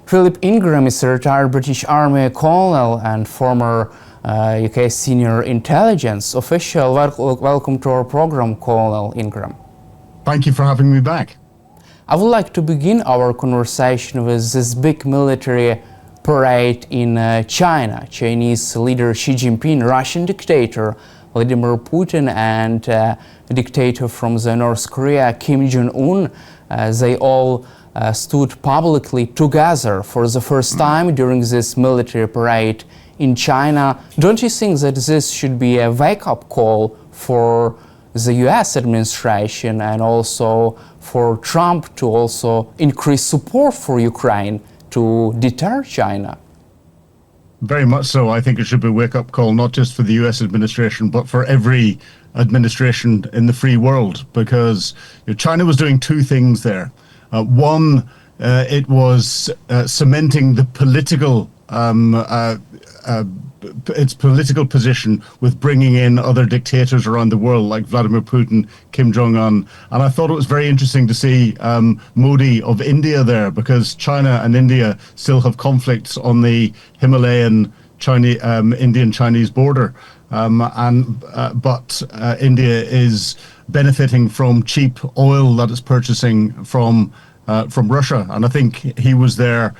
Philip Ingram is a retired British Army colonel and former UK senior intelligence official. Welcome to our program, Colonel Ingram. Thank you for having me back. I would like to begin our conversation with this big military parade in China. Chinese leader Xi Jinping, Russian dictator Vladimir Putin, and dictator from the North Korea Kim Jong-un, they all stood publicly together for the first time during this military parade in China. Don't you think that this should be a wake-up call for the US administration and also for Trump to also increase support for Ukraine to deter China? Very much so. I think it should be a wake-up call, not just for the US administration, but for every administration in the free world, because China was doing two things there. One, it was cementing the political its political position with bringing in other dictators around the world like Vladimir Putin, Kim Jong-un. And I thought it was very interesting to see Modi of India there, because China and India still have conflicts on the Himalayan Indian-Chinese border. But India is benefiting from cheap oil that it's purchasing from Russia. And I think he was there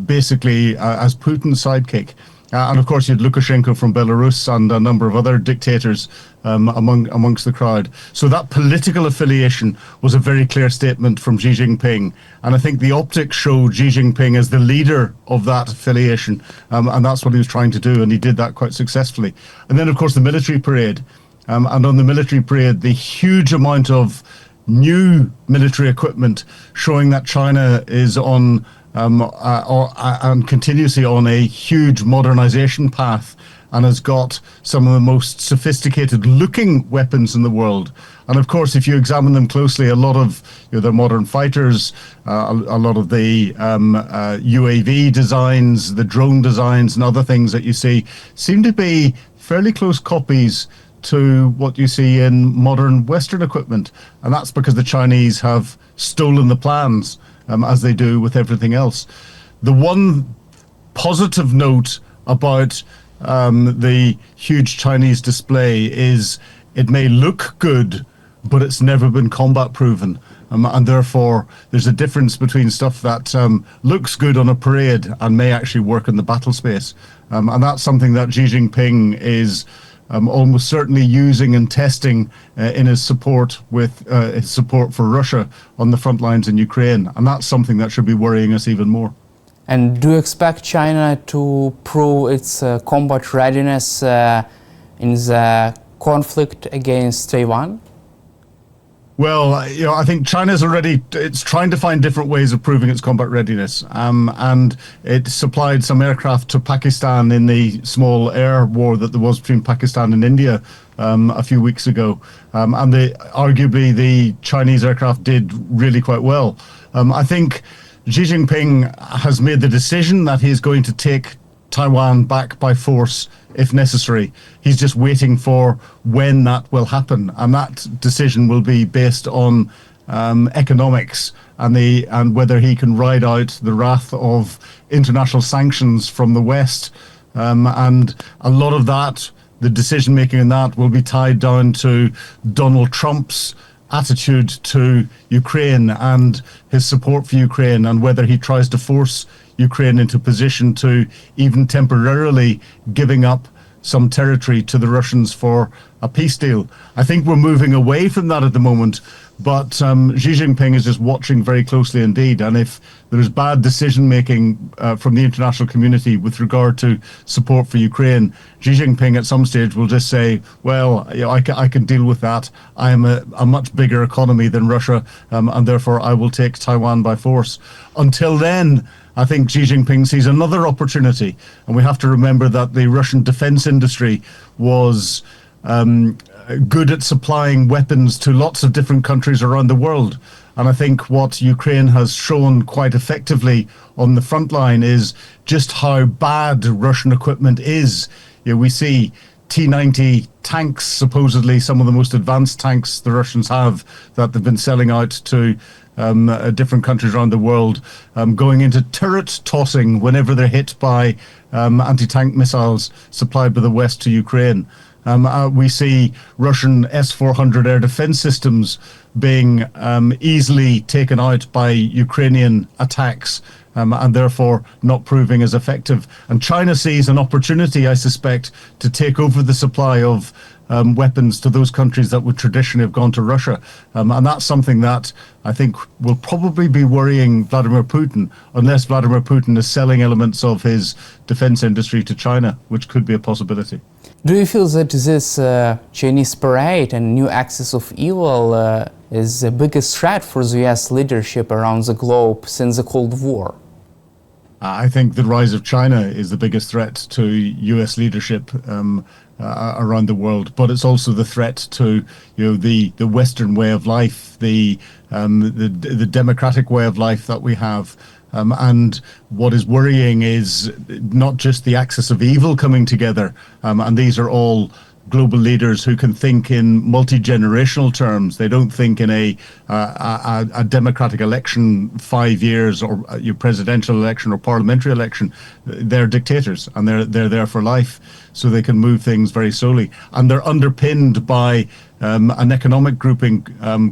basically as Putin's sidekick. And of course you had Lukashenko from Belarus and a number of other dictators amongst the crowd. So that political affiliation was a very clear statement from Xi Jinping. And I think the optics showed Xi Jinping as the leader of that affiliation. And that's what he was trying to do. And he did that quite successfully. And then, of course, the military parade. And on the military parade, the huge amount of new military equipment showing that China is on and continuously on a huge modernization path and has got some of the most sophisticated looking weapons in the world. And of course, if you examine them closely, a lot of their modern fighters, a lot of the UAV designs, the drone designs and other things that you see seem to be fairly close copies to what you see in modern Western equipment. And that's because the Chinese have stolen the plans, as they do with everything else. The one positive note about the huge Chinese display is it may look good, but it's never been combat proven. And therefore, there's a difference between stuff that looks good on a parade and may actually work in the battle space. And that's something that Xi Jinping is almost certainly using and testing in his support for Russia on the front lines in Ukraine. And that's something that should be worrying us even more. And do you expect China to prove its combat readiness in the conflict against Taiwan? Well, I think China's it's trying to find different ways of proving its combat readiness. And it supplied some aircraft to Pakistan in the small air war that there was between Pakistan and India a few weeks ago. And arguably the Chinese aircraft did really quite well. I think Xi Jinping has made the decision that he's going to take Taiwan back by force if necessary. He's just waiting for when that will happen, and that decision will be based on economics and whether he can ride out the wrath of international sanctions from the West. And a lot of that, the decision making in that, will be tied down to Donald Trump's attitude to Ukraine and his support for Ukraine, and whether he tries to force Ukraine into position to even temporarily giving up some territory to the Russians for a peace deal. I think we're moving away from that at the moment, but Xi Jinping is just watching very closely indeed. And if there's bad decision making from the international community with regard to support for Ukraine, Xi Jinping at some stage will just say, well, I can deal with that. I am a much bigger economy than Russia, and therefore I will take Taiwan by force. Until then, I think Xi Jinping sees another opportunity. And we have to remember that the Russian defense industry was good at supplying weapons to lots of different countries around the world. And I think what Ukraine has shown quite effectively on the front line is just how bad Russian equipment is. We see T-90 tanks, supposedly some of the most advanced tanks the Russians have, that they've been selling out to different countries around the world going into turret tossing whenever they're hit by anti-tank missiles supplied by the West to Ukraine. We see Russian S-400 air defense systems being easily taken out by Ukrainian attacks and therefore not proving as effective. And China sees an opportunity, I suspect, to take over the supply of weapons to those countries that would traditionally have gone to Russia. And that's something that I think will probably be worrying Vladimir Putin, unless Vladimir Putin is selling elements of his defense industry to China, which could be a possibility. Do you feel that this Chinese parade and new axis of evil is the biggest threat for the US leadership around the globe since the Cold War? I think the rise of China is the biggest threat to US leadership around the world, but it's also the threat to the Western way of life, the democratic way of life that we have. And what is worrying is not just the axis of evil coming together, and these are all global leaders who can think in multi-generational terms. They don't think in a democratic election 5 years or your presidential election or parliamentary election. They're dictators, and they're there for life, so they can move things very slowly. And they're underpinned by an economic grouping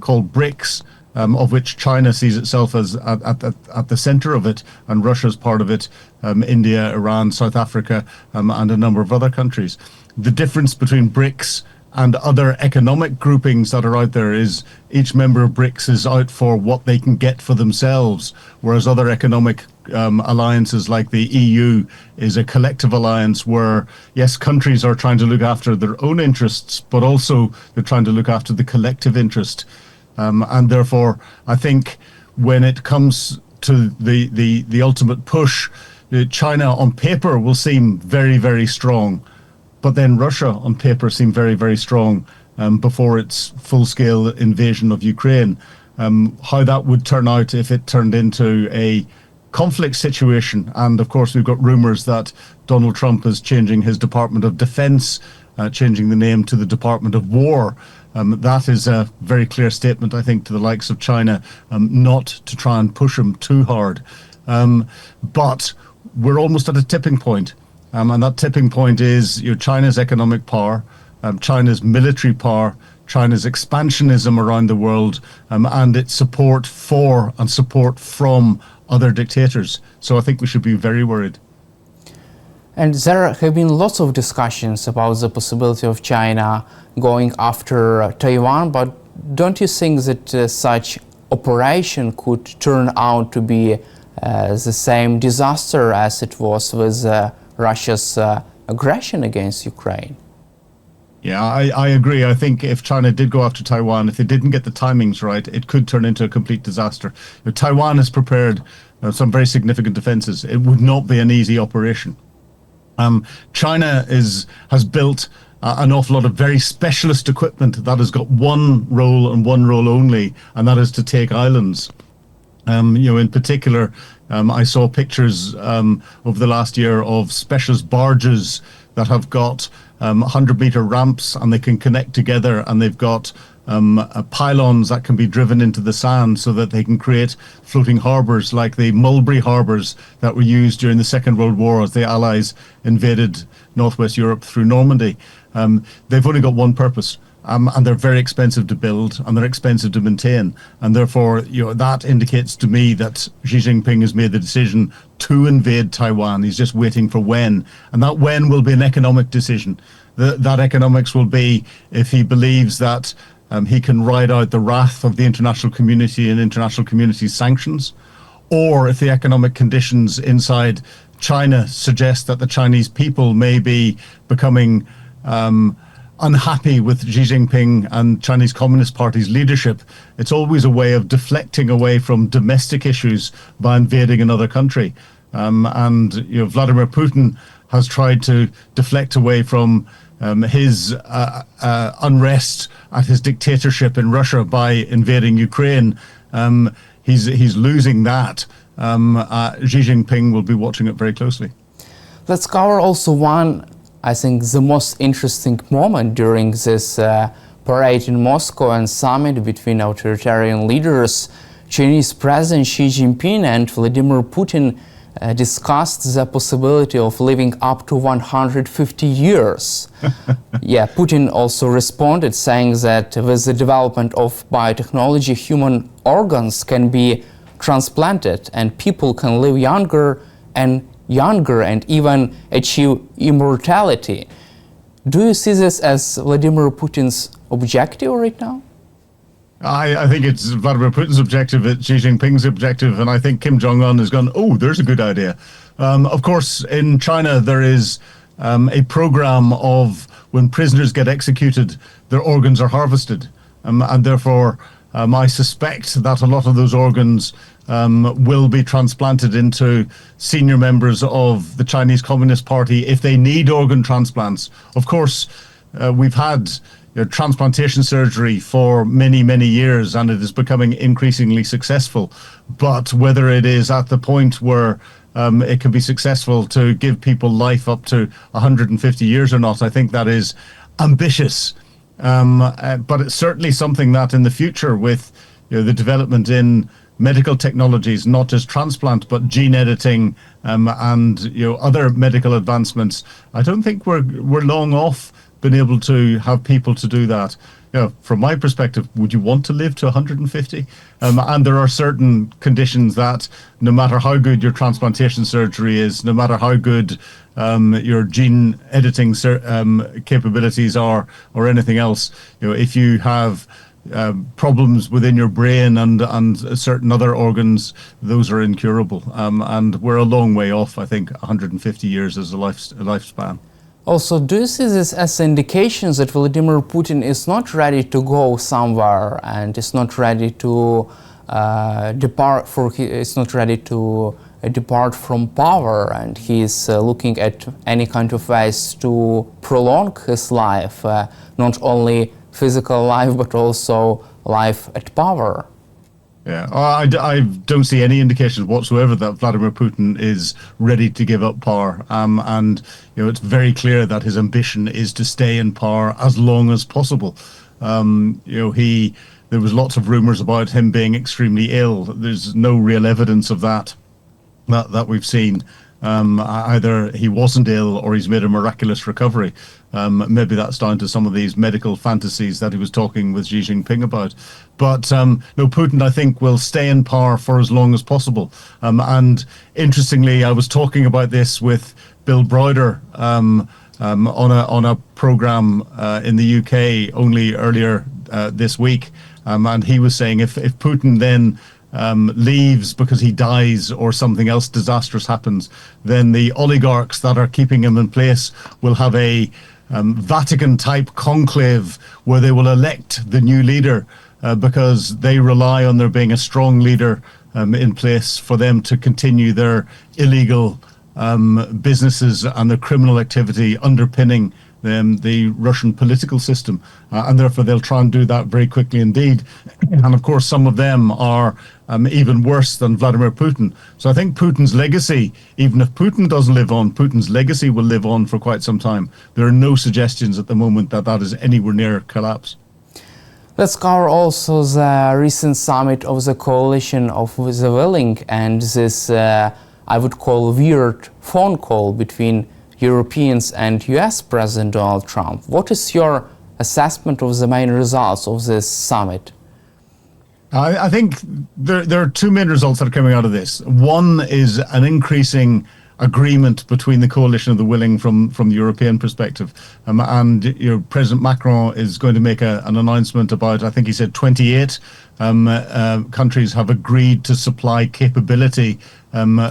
called BRICS, of which China sees itself as at the center of it, and Russia's part of it, India, Iran, South Africa, and a number of other countries. The difference between BRICS and other economic groupings that are out there is each member of BRICS is out for what they can get for themselves, whereas other economic alliances like the EU is a collective alliance where, yes, countries are trying to look after their own interests, but also they're trying to look after the collective interest. And therefore, I think when it comes to the ultimate push, China on paper will seem very, very strong. But then Russia on paper seemed very, very strong before its full-scale invasion of Ukraine. How that would turn out if it turned into a conflict situation. And of course, we've got rumors that Donald Trump is changing his Department of Defense, changing the name to the Department of War. That is a very clear statement, I think, to the likes of China, not to try and push them too hard. But we're almost at a tipping point. And that tipping point is China's economic power, China's military power, China's expansionism around the world, and its support for and support from other dictators. So I think we should be very worried. And there have been lots of discussions about the possibility of China going after Taiwan, but don't you think that such operation could turn out to be the same disaster as it was with Russia's aggression against Ukraine? Yeah, I agree. I think if China did go after Taiwan, if they didn't get the timings right, it could turn into a complete disaster. Taiwan has prepared some very significant defenses. It would not be an easy operation. China has built an awful lot of very specialist equipment that has got one role and one role only, and that is to take islands. In particular, I saw pictures over the last year of specialist barges that have got 100-meter ramps, and they can connect together, and they've got pylons that can be driven into the sand so that they can create floating harbours like the Mulberry harbours that were used during the Second World War as the Allies invaded Northwest Europe through Normandy. They've only got one purpose. And they're very expensive to build, and they're expensive to maintain, and therefore, that indicates to me that Xi Jinping has made the decision to invade Taiwan. He's just waiting for when, and that when will be an economic decision. That economics will be if he believes that he can ride out the wrath of the international community and international community sanctions, or if the economic conditions inside China suggest that the Chinese people may be becoming unhappy with Xi Jinping and Chinese Communist Party's leadership. It's always a way of deflecting away from domestic issues by invading another country. And Vladimir Putin has tried to deflect away from his unrest at his dictatorship in Russia by invading Ukraine. He's losing that. Xi Jinping will be watching it very closely. Let's cover also one, I think, the most interesting moment during this parade in Moscow and summit between authoritarian leaders. Chinese President Xi Jinping and Vladimir Putin discussed the possibility of living up to 150 years. Yeah, Putin also responded saying that with the development of biotechnology, human organs can be transplanted and people can live younger and even achieve immortality. Do you see this as Vladimir Putin's objective right now? I think it's Vladimir Putin's objective, it's Xi Jinping's objective, and I think Kim Jong-un has gone, oh, there's a good idea. Of course, in China, there is a program of when prisoners get executed, their organs are harvested. And therefore, I suspect that a lot of those organs will be transplanted into senior members of the Chinese Communist Party if they need organ transplants. Of course, we've had transplantation surgery for many, many years, and it is becoming increasingly successful. But whether it is at the point where it can be successful to give people life up to 150 years or not, I think that is ambitious. But it's certainly something that in the future, with the development in medical technologies, not just transplant, but gene editing and other medical advancements, I don't think we're long off been able to have people to do that. From my perspective, would you want to live to 150? And there are certain conditions that no matter how good your transplantation surgery is, no matter how good your gene editing capabilities are, or anything else, if you have problems within your brain and certain other organs, those are incurable. And we're a long way off, I think, 150 years as a lifespan. Also, do you see this as indications that Vladimir Putin is not ready to go somewhere and is not ready to depart from power, and he is looking at any kind of ways to prolong his life, not only physical life but also life at power? Yeah, I don't see any indications whatsoever that Vladimir Putin is ready to give up power. And it's very clear that his ambition is to stay in power as long as possible. There was lots of rumors about him being extremely ill. There's no real evidence of that we've seen. Either he wasn't ill or he's made a miraculous recovery. Maybe that's down to some of these medical fantasies that he was talking with Xi Jinping about. But no, Putin, I think, will stay in power for as long as possible. And interestingly, I was talking about this with Bill Browder on a program in the UK only earlier this week. And he was saying if Putin then leaves because he dies or something else disastrous happens, then the oligarchs that are keeping him in place will have a Vatican-type conclave where they will elect the new leader because they rely on there being a strong leader in place for them to continue their illegal businesses and their criminal activity underpinning the Russian political system. And therefore they'll try and do that very quickly indeed. And of course, some of them are even worse than Vladimir Putin. So I think Putin's legacy, even if Putin doesn't live on, Putin's legacy will live on for quite some time. There are no suggestions at the moment that that is anywhere near collapse. Let's cover also the recent summit of the coalition of the willing and this, I would call, weird phone call between Europeans and US President Donald Trump. What is your assessment of the main results of this summit? I think there are two main results that are coming out of this. One is an increasing agreement between the coalition of the willing from the European perspective. And President Macron is going to make an announcement about, I think he said 28 countries have agreed to supply capability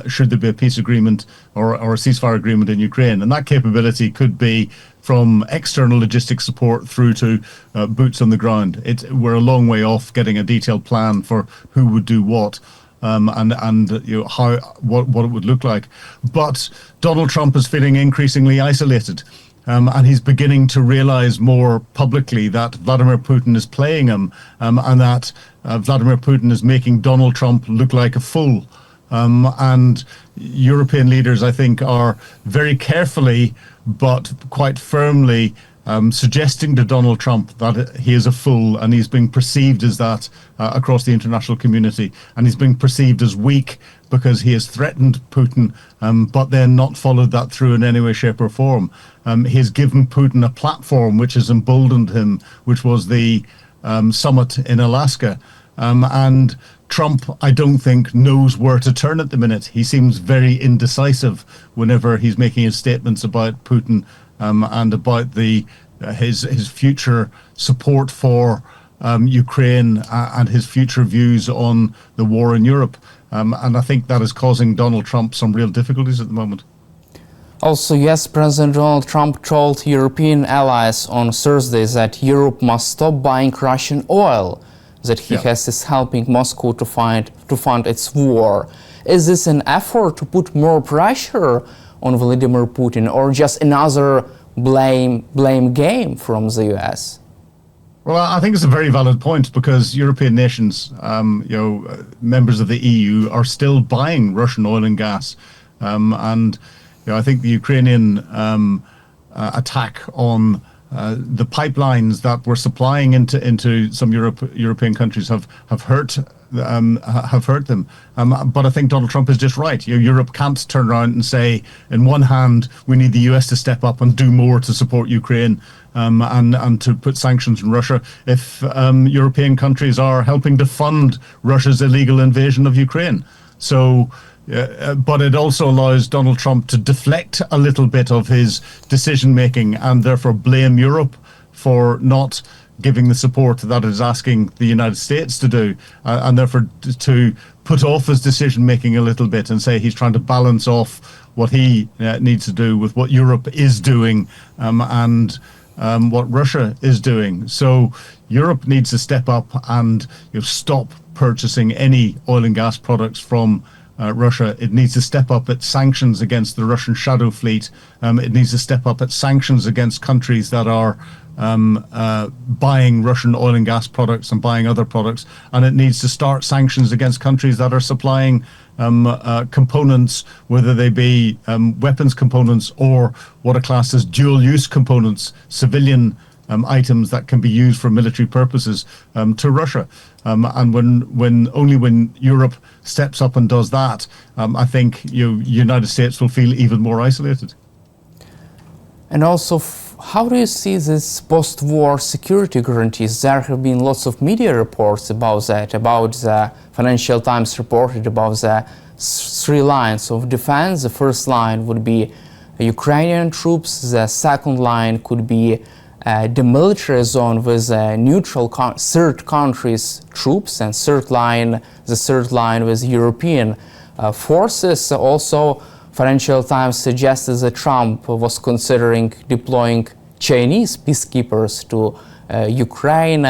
should there be a peace agreement or a ceasefire agreement in Ukraine. And that capability could be from external logistic support through to boots on the ground. We're a long way off getting a detailed plan for who would do what. And what it would look like. But Donald Trump is feeling increasingly isolated. And he's beginning to realize more publicly that Vladimir Putin is playing him and that Vladimir Putin is making Donald Trump look like a fool. And European leaders, I think, are very carefully but quite firmly suggesting to Donald Trump that he is a fool, and he's being perceived as that across the international community, and he's being perceived as weak because he has threatened Putin, but then not followed that through in any way, shape or form. He has given Putin a platform which has emboldened him, which was the summit in Alaska. And Trump, I don't think, knows where to turn at the minute. He seems very indecisive whenever he's making his statements about Putin and about his future support for Ukraine and his future views on the war in Europe. And I think that is causing Donald Trump some real difficulties at the moment. Also, yes, President Donald Trump told European allies on Thursday that Europe must stop buying Russian oil, that he is helping Moscow to fund its war. Is this an effort to put more pressure on Vladimir Putin, or just another blame game from the US? Well, I think it's a very valid point, because European nations, members of the EU, are still buying Russian oil and gas, and I think the Ukrainian attack on the pipelines that were supplying into some European countries have hurt them. But I think Donald Trump is just right. Europe can't turn around and say, in one hand, we need the US to step up and do more to support Ukraine and to put sanctions on Russia, if European countries are helping to fund Russia's illegal invasion of Ukraine. So. But it also allows Donald Trump to deflect a little bit of his decision making, and therefore blame Europe for not giving the support that it is asking the United States to do, and therefore to put off his decision making a little bit and say he's trying to balance off what he needs to do with what Europe is doing and what Russia is doing. So Europe needs to step up and stop purchasing any oil and gas products from Russia. It needs to step up its sanctions against the Russian shadow fleet. It needs to step up its sanctions against countries that are buying Russian oil and gas products and buying other products. And it needs to start sanctions against countries that are supplying components, whether they be weapons components or what are classed as dual-use components, civilian items that can be used for military purposes, to Russia. And when Europe steps up and does that, I think United States will feel even more isolated. And also, how do you see this post-war security guarantees? There have been lots of media reports about that, about the Financial Times reported about the three lines of defense. The first line would be Ukrainian troops, the second line could be demilitarized zone with neutral third countries troops, and the third line with European forces. Also, Financial Times suggested that Trump was considering deploying Chinese peacekeepers to Ukraine.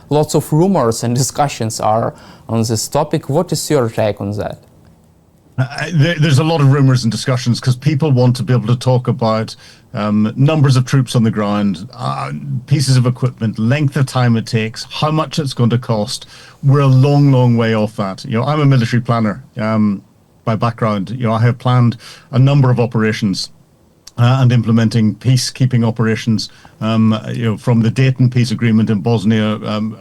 Lots of rumors and discussions are on this topic. What is your take on that? There's a lot of rumors and discussions because people want to be able to talk about numbers of troops on the ground, pieces of equipment, length of time it takes, how much it's going to cost. We're a long, long way off that. I'm a military planner by background. I have planned a number of operations and implementing peacekeeping operations, from the Dayton Peace Agreement in Bosnia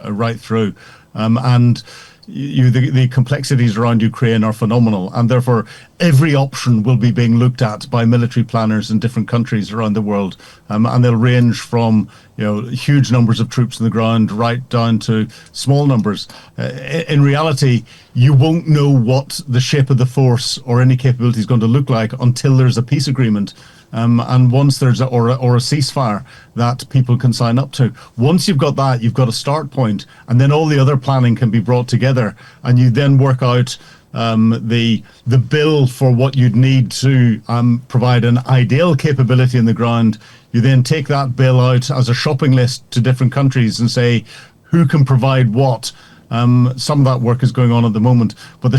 right through, and the complexities around Ukraine are phenomenal, and therefore every option will be being looked at by military planners in different countries around the world, and they'll range from huge numbers of troops on the ground right down to small numbers. In reality, you won't know what the shape of the force or any capability is going to look like until there's a peace agreement. And once there's a ceasefire that people can sign up to. Once you've got that, you've got a start point, and then all the other planning can be brought together, and you then work out the bill for what you'd need to provide an ideal capability in the ground. You then take that bill out as a shopping list to different countries and say, who can provide what? Some of that work is going on at the moment, but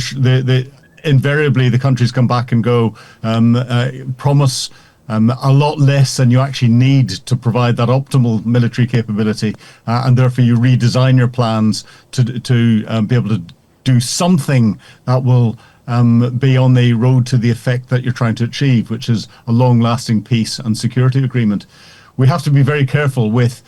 invariably the countries come back and go, promise a lot less than you actually need to provide that optimal military capability, and therefore you redesign your plans to be able to do something that will be on the road to the effect that you're trying to achieve, which is a long-lasting peace and security agreement. we have to be very careful with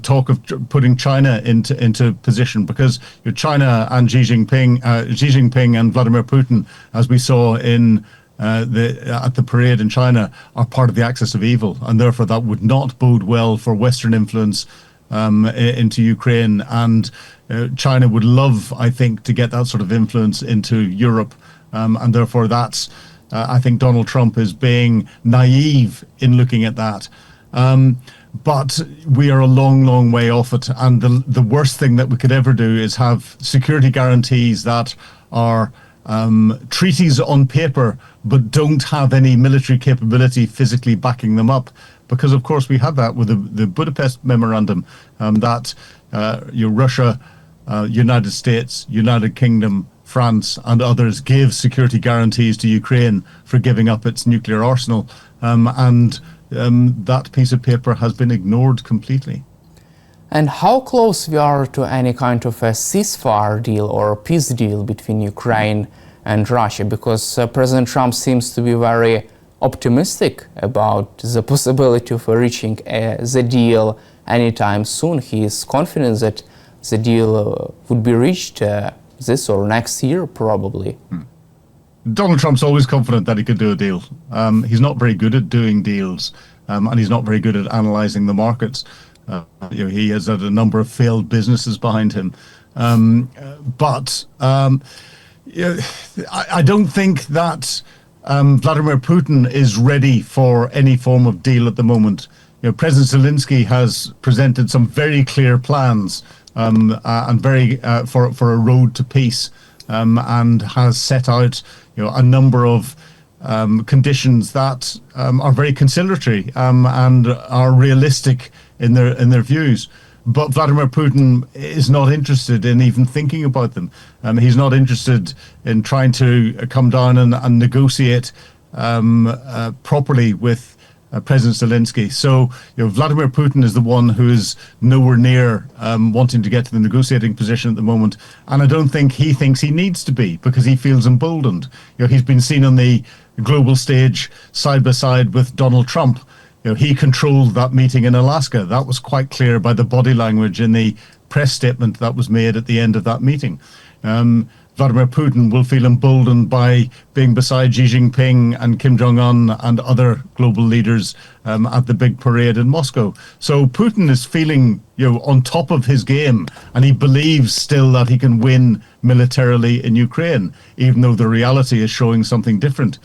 talk of putting China into position, because China and Xi Jinping and Vladimir Putin, as we saw in at the parade in China, are part of the axis of evil, and therefore that would not bode well for Western influence into Ukraine. And China would love, I think, to get that sort of influence into Europe, and therefore that's I think Donald Trump is being naive in looking at that. But we are a long, long way off it. And the worst thing that we could ever do is have security guarantees that are treaties on paper, but don't have any military capability physically backing them up. Because, of course, we had that with the Budapest Memorandum, that Russia, United States, United Kingdom, France and others gave security guarantees to Ukraine for giving up its nuclear arsenal. That piece of paper has been ignored completely. And how close we are to any kind of a ceasefire deal or a peace deal between Ukraine and Russia? Because President Trump seems to be very optimistic about the possibility of reaching the deal anytime soon. He is confident that the deal would be reached this or next year, probably. Donald Trump's always confident that he could do a deal. He's not very good at doing deals, and he's not very good at analyzing the markets. He has had a number of failed businesses behind him. But I don't think that Vladimir Putin is ready for any form of deal at the moment. President Zelensky has presented some very clear plans and very for a road to peace, and has set out a number of conditions that are very conciliatory and are realistic in their views. But Vladimir Putin is not interested in even thinking about them. He's not interested in trying to come down and negotiate properly with President Zelensky. So Vladimir Putin is the one who is nowhere near wanting to get to the negotiating position at the moment. And I don't think he thinks he needs to be, because he feels emboldened. He's been seen on the global stage side by side with Donald Trump. He controlled that meeting in Alaska. That was quite clear by the body language in the press statement that was made at the end of that meeting. Vladimir Putin will feel emboldened by being beside Xi Jinping and Kim Jong-un and other global leaders at the big parade in Moscow. So Putin is feeling, on top of his game, and he believes still that he can win militarily in Ukraine, even though the reality is showing something different.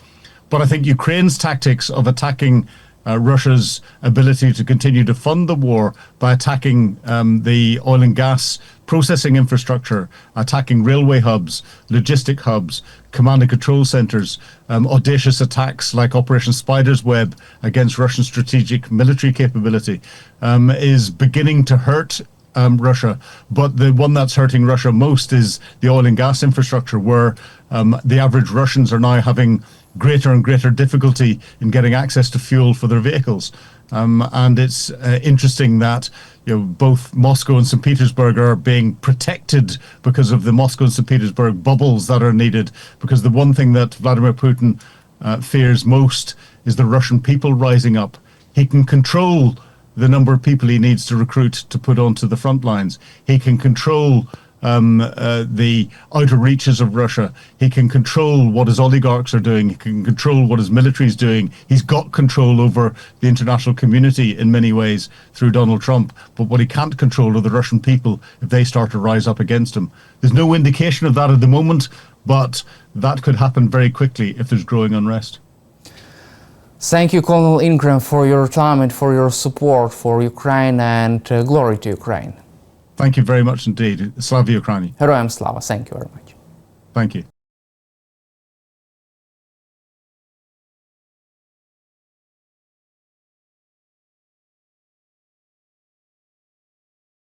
But I think Ukraine's tactics of attacking Russia's ability to continue to fund the war by attacking the oil and gas processing infrastructure, attacking railway hubs, logistic hubs, command and control centers, audacious attacks like Operation Spider's Web against Russian strategic military capability, is beginning to hurt Russia. But the one that's hurting Russia most is the oil and gas infrastructure, where the average Russians are now having greater and greater difficulty in getting access to fuel for their vehicles. And it's interesting that both Moscow and St. Petersburg are being protected because of the Moscow and St. Petersburg bubbles that are needed, because the one thing that Vladimir Putin fears most is the Russian people rising up. He can control the number of people he needs to recruit to put onto the front lines. He can control the outer reaches of Russia. He can control what his oligarchs are doing. He can control what his military is doing. He's got control over the international community in many ways through Donald Trump. But what he can't control are the Russian people if they start to rise up against him. There's no indication of that at the moment, but that could happen very quickly if there's growing unrest. Thank you, Colonel Ingram, for your time and for your support for Ukraine, and glory to Ukraine. Thank you very much indeed. Slava Ukraini. Heroям слава. Thank you very much. Thank you.